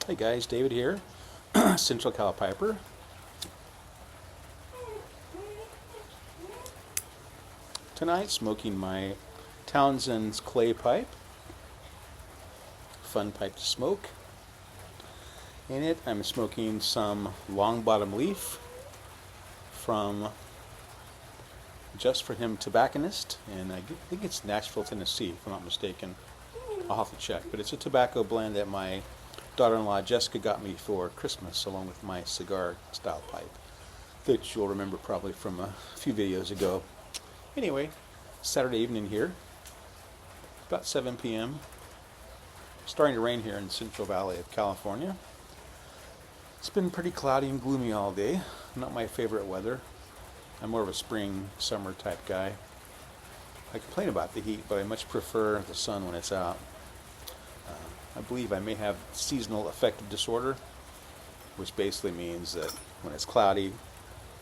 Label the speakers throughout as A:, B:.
A: Hey guys, David here, Central Cal Piper. Tonight, smoking my Townsend's clay pipe. Fun pipe to smoke. In it, I'm smoking some Longbottom Leaf from Just for Him Tobacconist, and I think it's Nashville, Tennessee, if I'm not mistaken. I'll have to check, but it's a tobacco blend that my daughter-in-law Jessica got me for Christmas, along with my cigar-style pipe, that you'll remember probably from a few videos ago. Anyway, Saturday evening here, about 7 p.m. Starting to rain here in the Central Valley of California. It's been pretty cloudy and gloomy all day. Not my favorite weather. I'm more of a spring, summer type guy. I complain about the heat, but I much prefer the sun when it's out. I believe I may have seasonal affective disorder, which basically means that when it's cloudy,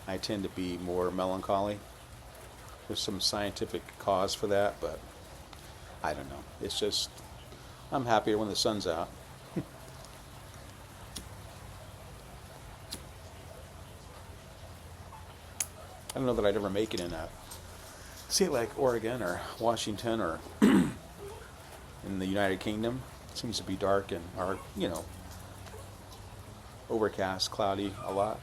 A: I tend to be more melancholy. There's some scientific cause for that, but I don't know. It's just, I'm happier when the sun's out. I don't know that I'd ever make it in a state like Oregon or Washington or in the United Kingdom. It seems to be dark and, overcast, cloudy a lot.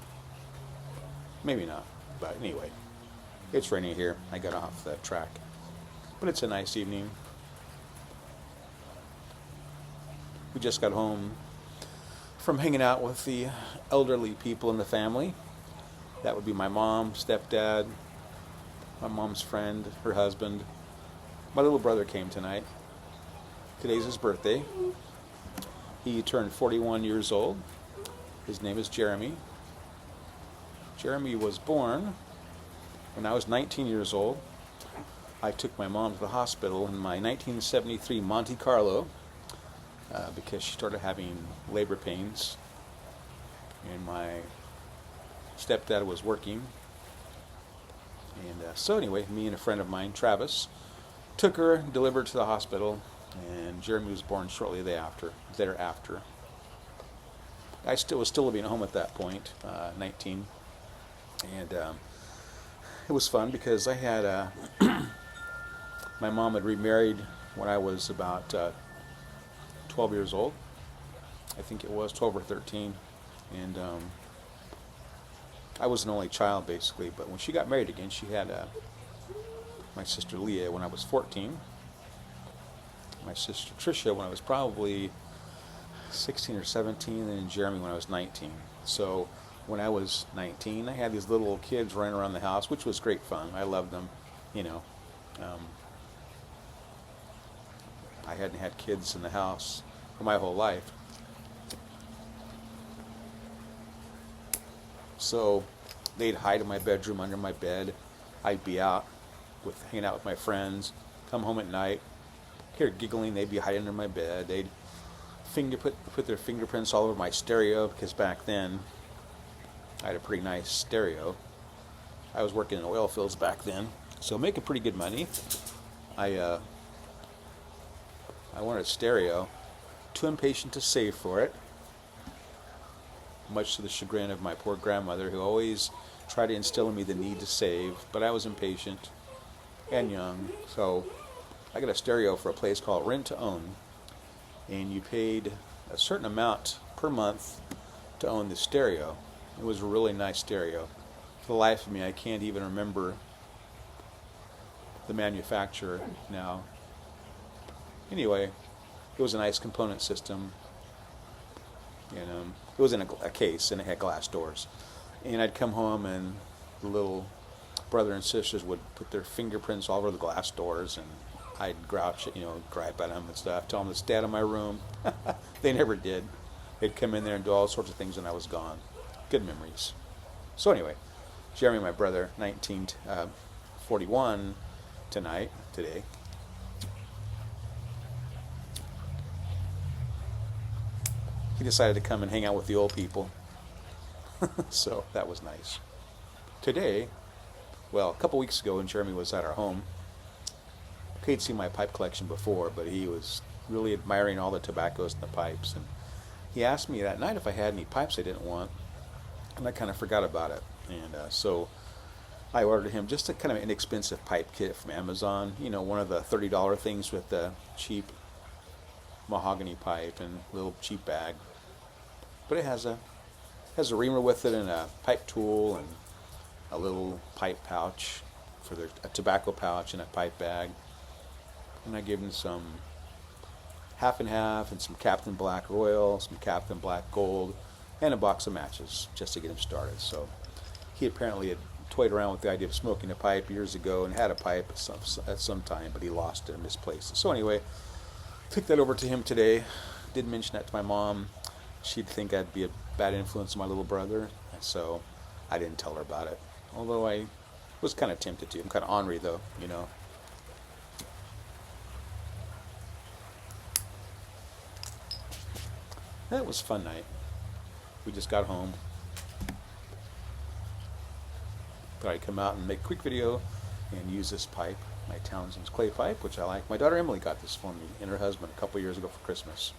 A: Maybe not, but anyway, it's raining here. I got off that track, but it's a nice evening. We just got home from hanging out with the elderly people in the family. That would be my mom, stepdad, my mom's friend, her husband. My little brother came tonight. Today's his birthday. He turned 41 years old. His name is Jeremy. Jeremy was born when I was 19 years old. I took my mom to the hospital in my 1973 Monte Carlo because she started having labor pains, and my stepdad was working. And so anyway, me and a friend of mine, Travis, took her, delivered to the hospital, and Jeremy was born shortly thereafter. I was still living at home at that point, 19, and it was fun because I had my mom had remarried when I was about 12 years old. I think it was 12 or 13, and I was an only child basically. But when she got married again, she had my sister Leah when I was 14. My sister Tricia when I was probably 16 or 17, and Jeremy when I was 19. So when I was 19, I had these little kids running around the house, which was great fun. I loved them, I hadn't had kids in the house for my whole life. So they'd hide in my bedroom under my bed. I'd be out hanging out with my friends, come home at night, hear giggling, they'd be hiding under my bed. They'd put their fingerprints all over my stereo, because back then I had a pretty nice stereo. I was working in oil fields back then, so making pretty good money. I wanted a stereo, too impatient to save for it, much to the chagrin of my poor grandmother, who always tried to instill in me the need to save, but I was impatient and young, so I got a stereo for a place called Rent to Own, and you paid a certain amount per month to own the stereo. It was a really nice stereo. For the life of me, I can't even remember the manufacturer now. Anyway, it was a nice component system, and it was in a case, and it had glass doors. And I'd come home, and the little brother and sisters would put their fingerprints all over the glass doors, and I'd grouch, gripe at them and stuff, tell them to stay out of my room. They never did. They'd come in there and do all sorts of things when I was gone. Good memories. So anyway, Jeremy, my brother, 41 today. He decided to come and hang out with the old people. So that was nice. Today, a couple weeks ago when Jeremy was at our home, he'd seen my pipe collection before, but he was really admiring all the tobaccos and the pipes, and he asked me that night if I had any pipes I didn't want, and I kind of forgot about it. And so I ordered him just a kind of inexpensive pipe kit from Amazon. You know, one of the $30 things with the cheap mahogany pipe and little cheap bag. But it has a reamer with it and a pipe tool and a little pipe pouch for a tobacco pouch and a pipe bag. And I gave him some half and half and some Captain Black Royal, some Captain Black Gold, and a box of matches just to get him started. So he apparently had toyed around with the idea of smoking a pipe years ago and had a pipe at some time, but he lost it and misplaced it. So anyway, took that over to him today. Did mention that to my mom. She'd think I'd be a bad influence on my little brother, and so I didn't tell her about it. Although I was kind of tempted to. I'm kind of ornery though, you know. That was a fun night. We just got home. Thought I'd come out and make a quick video and use this pipe, my Townsend's clay pipe, which I like. My daughter Emily got this for me and her husband a couple years ago for Christmas.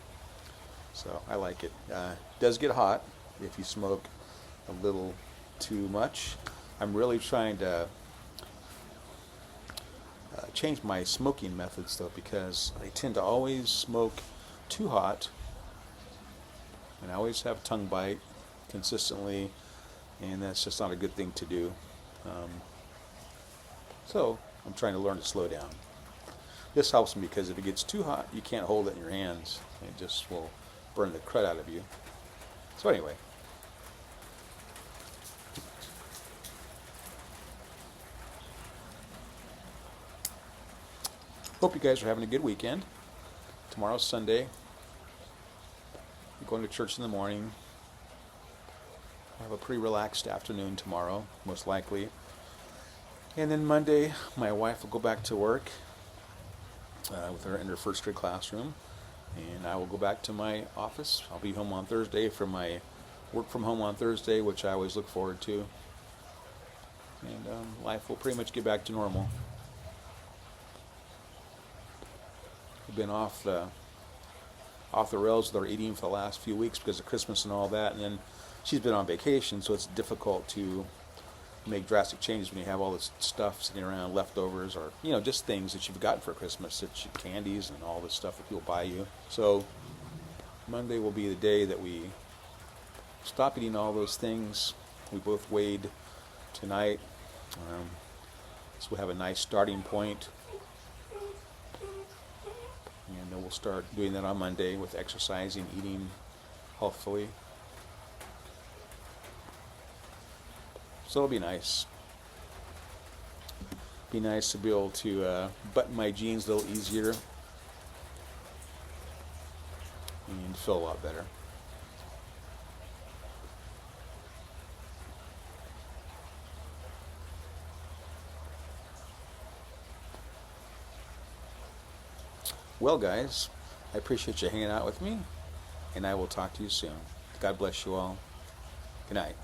A: So I like it. It does get hot if you smoke a little too much. I'm really trying to change my smoking methods though, because I tend to always smoke too hot, and I always have tongue bite consistently, and that's just not a good thing to do. So I'm trying to learn to slow down. This helps me because if it gets too hot, you can't hold it in your hands. It just will burn the crud out of you. So anyway. Hope you guys are having a good weekend. Tomorrow's Sunday. I'm going to church in the morning. I have a pretty relaxed afternoon tomorrow, most likely. And then Monday, my wife will go back to work with her in her first grade classroom, and I will go back to my office. I'll be home on Thursday for my work from home on Thursday, which I always look forward to. And life will pretty much get back to normal. I've been off the rails with our eating for the last few weeks because of Christmas and all that, and then she's been on vacation, so it's difficult to make drastic changes when you have all this stuff sitting around, leftovers, or you know, just things that you've gotten for Christmas, candies and all this stuff that people buy you. So Monday will be the day that we stop eating all those things. We both weighed tonight, so we'll have a nice starting point. And then we'll start doing that on Monday with exercising, eating healthfully. So it'll be nice. Be nice to be able to button my jeans a little easier and feel a lot better. Well, guys, I appreciate you hanging out with me, and I will talk to you soon. God bless you all. Good night.